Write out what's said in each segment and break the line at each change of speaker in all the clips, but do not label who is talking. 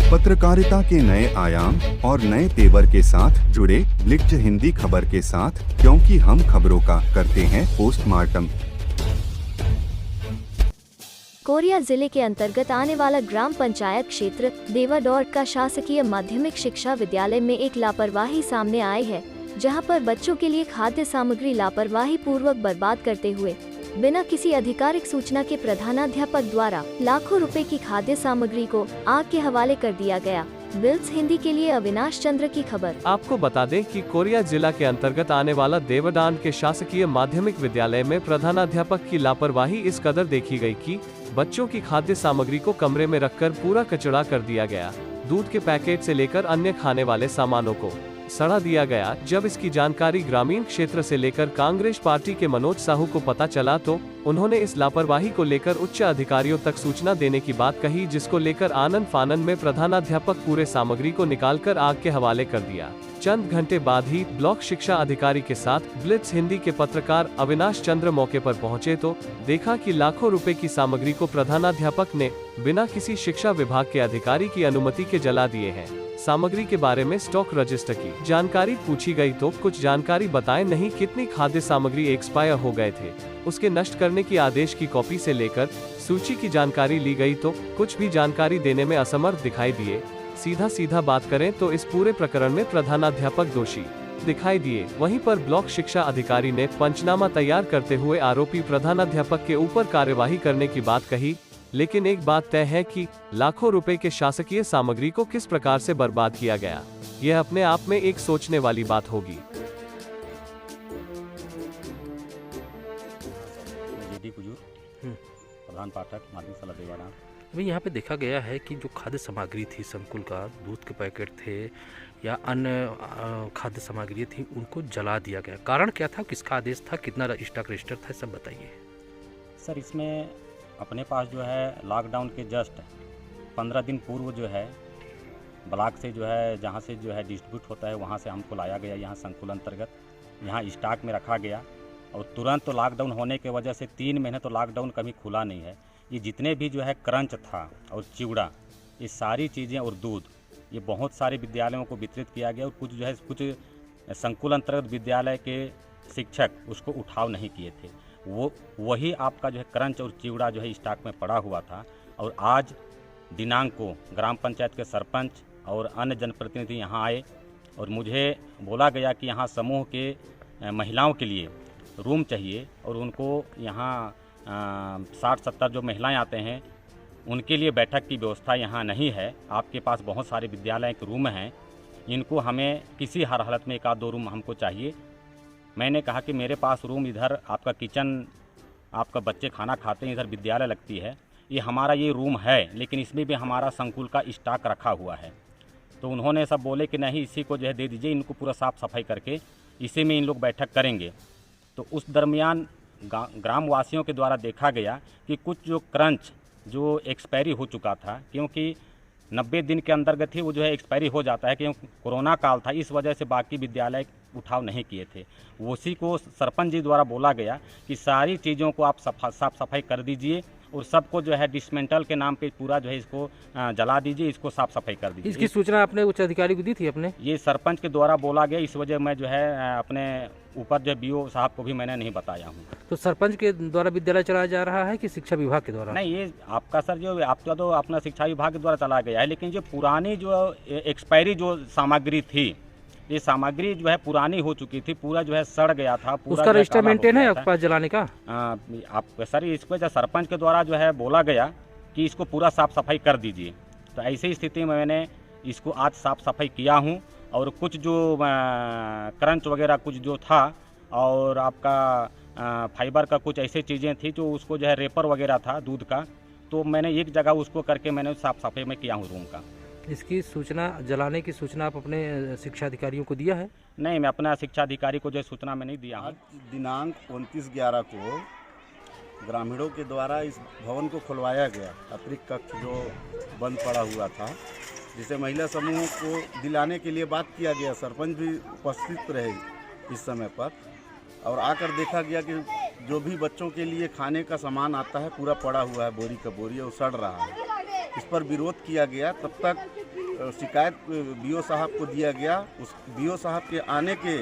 पत्रकारिता के नए आयाम और नए तेवर के साथ जुड़े ब्लिट्ज हिंदी खबर के साथ, क्योंकि हम खबरों का करते हैं पोस्टमार्टम।
कोरिया जिले के अंतर्गत आने वाला ग्राम पंचायत क्षेत्र देवाडौर का शासकीय माध्यमिक शिक्षा विद्यालय में एक लापरवाही सामने आई है, जहां पर बच्चों के लिए खाद्य सामग्री लापरवाही पूर्वक बर्बाद करते हुए बिना किसी आधिकारिक सूचना के प्रधानाध्यापक द्वारा लाखों रुपए की खाद्य सामग्री को आग के हवाले कर दिया गया। बिल्स हिंदी के लिए अविनाश चंद्र की खबर।
आपको बता दें कि कोरिया जिला के अंतर्गत आने वाला देवडान के शासकीय माध्यमिक विद्यालय में प्रधानाध्यापक की लापरवाही इस कदर देखी गई कि बच्चों की खाद्य सामग्री को कमरे में रखकर पूरा कचरा कर दिया गया। दूध के पैकेट से लेकर अन्य खाने वाले सामानों को सड़ा दिया गया। जब इसकी जानकारी ग्रामीण क्षेत्र से लेकर कांग्रेस पार्टी के मनोज साहू को पता चला तो उन्होंने इस लापरवाही को लेकर उच्च अधिकारियों तक सूचना देने की बात कही, जिसको लेकर आनन फानन में प्रधानाध्यापक पूरे सामग्री को निकालकर आग के हवाले कर दिया। चंद घंटे बाद ही ब्लॉक शिक्षा अधिकारी के साथ ब्लिट्स हिंदी के पत्रकार अविनाश चंद्र मौके पर पहुंचे तो देखा कि लाखों रुपए की सामग्री को प्रधानाध्यापक ने बिना किसी शिक्षा विभाग के अधिकारी की अनुमति के जला दिए हैं। सामग्री के बारे में स्टॉक रजिस्टर की जानकारी पूछी गई तो कुछ जानकारी बताए नहीं। कितनी खाद्य सामग्री एक्सपायर हो गए थे, उसके नष्ट करने की आदेश की कॉपी से लेकर सूची की जानकारी ली गई तो कुछ भी जानकारी देने में असमर्थ दिखाई दिए। सीधा बात करें तो इस पूरे प्रकरण में प्रधानाध्यापक दोषी दिखाई दिए। वहीं पर ब्लॉक शिक्षा अधिकारी ने पंचनामा तैयार करते हुए आरोपी प्रधानाध्यापक के ऊपर कार्यवाही करने की बात कही, लेकिन एक बात तय है कि लाखों रुपए के शासकीय सामग्री को किस प्रकार से बर्बाद किया गया, यह अपने आप में एक सोचने वाली बात होगी।
प्रधान पाठक माध्यमिक शाला देवाडान।
अभी यहाँ पे देखा गया है कि जो खाद्य सामग्री थी संकुल का, दूध के पैकेट थे या अन्य खाद्य सामग्री थी, उनको जला दिया गया। कारण क्या था, किसका आदेश था, कितना स्टॉक रजिस्टर था, सब बताइए।
सर, इसमें अपने पास जो है लॉकडाउन के जस्ट 15 दिन पूर्व जो है ब्लॉक से जो है जहाँ से जो है डिस्ट्रीब्यूट होता है वहाँ से हमको लाया गया, यहाँ संकुल अंतर्गत यहाँ स्टॉक में रखा गया। और तुरंत तो लॉकडाउन होने की वजह से 3 महीने तो लॉकडाउन कभी खुला नहीं है। ये जितने भी जो है क्रंच था और चिवड़ा, ये सारी चीज़ें और दूध, ये बहुत सारे विद्यालयों को वितरित किया गया। और कुछ संकुल अंतर्गत विद्यालय के शिक्षक उसको उठाव नहीं किए थे। वही आपका जो है क्रंच और चिवड़ा जो है स्टॉक में पड़ा हुआ था। और आज दिनांक को ग्राम पंचायत के सरपंच और अन्य जनप्रतिनिधि यहाँ आए और मुझे बोला गया कि यहाँ समूह के महिलाओं के लिए रूम चाहिए और उनको यहाँ 60-70 जो महिलाएं आते हैं उनके लिए बैठक की व्यवस्था यहाँ नहीं है। आपके पास बहुत सारे विद्यालय के रूम हैं, इनको हमें किसी हर हालत में 1-2 रूम हमको चाहिए। मैंने कहा कि मेरे पास रूम इधर आपका किचन, आपका बच्चे खाना खाते हैं, इधर विद्यालय लगती है, ये हमारा ये रूम है, लेकिन इसमें भी हमारा संकुल का स्टॉक रखा हुआ है। तो उन्होंने सब बोले कि नहीं, इसी को जो है दे दीजिए, इनको पूरा साफ़ सफाई करके इसी में इन लोग बैठक करेंगे। तो उस दरमियान ग्रामवासियों के द्वारा देखा गया कि कुछ जो क्रंच जो एक्सपायरी हो चुका था, क्योंकि 90 दिन के अंतर्गत ही वो जो है एक्सपायरी हो जाता है, क्योंकि कोरोना काल था, इस वजह से बाकी विद्यालय उठाव नहीं किए थे। उसी को सरपंच जी द्वारा बोला गया कि सारी चीज़ों को आप साफ सफाई कर दीजिए और सबको जो है डिसमेंटल के नाम पे पूरा जो है इसको जला दीजिए, इसको साफ सफाई कर दीजिए।
इसकी सूचना आपने उच्च अधिकारी को दी थी अपने?
ये सरपंच के द्वारा बोला गया, इस वजह मैं जो है अपने ऊपर जो BO साहब को भी मैंने नहीं बताया हूँ।
तो सरपंच के द्वारा विद्यालय चलाया जा रहा है कि शिक्षा विभाग के द्वारा?
नहीं, ये आपका सर जो आपका तो अपना शिक्षा विभाग के द्वारा चलाया गया है, लेकिन जो पुरानी जो एक्सपायरी जो सामग्री थी, ये सामग्री जो है पुरानी हो चुकी थी, पूरा जो है सड़ गया था। पूरा
उसका रजिस्टर मेंटेन है आपके पास जलाने का?
आप सर, इसको जो सरपंच के द्वारा जो है बोला गया कि इसको पूरा साफ सफाई कर दीजिए। तो ऐसी स्थिति में मैंने इसको आज साफ सफाई किया हूँ। और कुछ जो क्रंच वगैरह कुछ जो था और आपका फाइबर का कुछ ऐसी चीज़ें थी जो उसको जो है रेपर वगैरह था दूध का, तो मैंने एक जगह उसको करके मैंने साफ सफाई में किया हूँ रूम का।
इसकी सूचना, जलाने की सूचना आप अपने शिक्षा अधिकारियों को दिया है?
नहीं, मैं अपना शिक्षा अधिकारी को जो सूचना में नहीं दिया हूँ।
दिनांक 29/11 को ग्रामीणों के द्वारा इस भवन को खुलवाया गया, अतिरिक्त कक्ष जो बंद पड़ा हुआ था, जिसे महिला समूह को दिलाने के लिए बात किया गया। सरपंच भी उपस्थित रहे इस समय पर, और आकर देखा गया कि जो भी बच्चों के लिए खाने का सामान आता है पूरा पड़ा हुआ है, बोरी का बोरी, और सड़ रहा है। इस पर विरोध किया गया। तब तक शिकायत बीओ साहब को दिया गया। उस बीओ साहब के आने के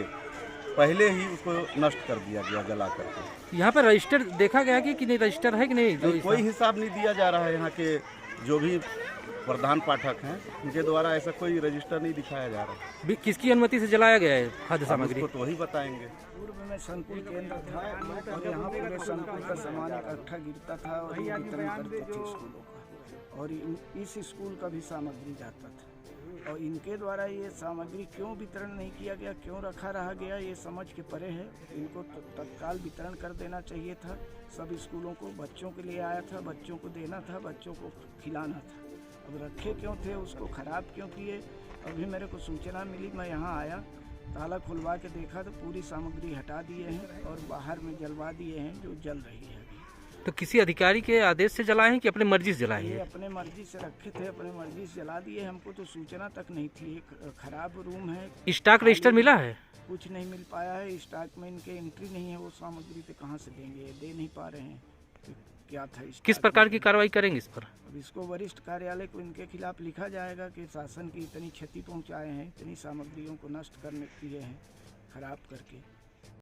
पहले ही उसको नष्ट कर दिया गया जला करके।
यहाँ पर रजिस्टर देखा गया कि नहीं, रजिस्टर है कि नहीं? जो
कोई हिसाब नहीं दिया जा रहा है। यहाँ के जो भी प्रधान पाठक हैं उनके द्वारा ऐसा कोई रजिस्टर नहीं दिखाया जा रहा है।
किसकी अनुमति से जलाया गया है खाद्य सामग्री?
उसको तो वही बताएंगे।
पूर्व में संकुल केंद्र था और यहाँ पूरे संकुल का सामान इकट्ठा गिरता था और ये वितरण करते थे स्कूलों का, और इस स्कूल का भी सामग्री जाता था। और इनके द्वारा ये सामग्री क्यों वितरण नहीं किया गया, क्यों रखा रहा गया, ये समझ के परे है। इनको तत्काल वितरण कर देना चाहिए था। सब स्कूलों को बच्चों के लिए आया था, बच्चों को देना था, बच्चों को खिलाना था। अब रखे क्यों थे, उसको ख़राब क्यों किए? अभी मेरे को सूचना मिली, मैं यहाँ आया, ताला खुलवा के देखा तो पूरी सामग्री हटा दिए हैं और बाहर में जलवा दिए हैं, जो जल रही है।
तो किसी अधिकारी के आदेश से जलाए हैं कि अपने मर्जी से जलाए
ये
हैं?
अपने मर्जी से रखे थे, अपने मर्जी से जला दिए। हमको तो सूचना तक नहीं थी। एक खराब रूम है,
स्टॉक रजिस्टर मिला है?
कुछ नहीं मिल पाया है। स्टॉक में इनके एंट्री नहीं है। वो सामग्री तो कहाँ से देंगे, दे नहीं पा रहे हैं। तो क्या था
किस
स्टॉक
प्रकार
में?
की कार्रवाई करेंगे इस पर?
अब इसको वरिष्ठ कार्यालय को इनके खिलाफ लिखा जाएगा कि शासन की इतनी क्षति पहुंचाए हैं, इतनी सामग्रियों को नष्ट करने किए हैं खराब करके।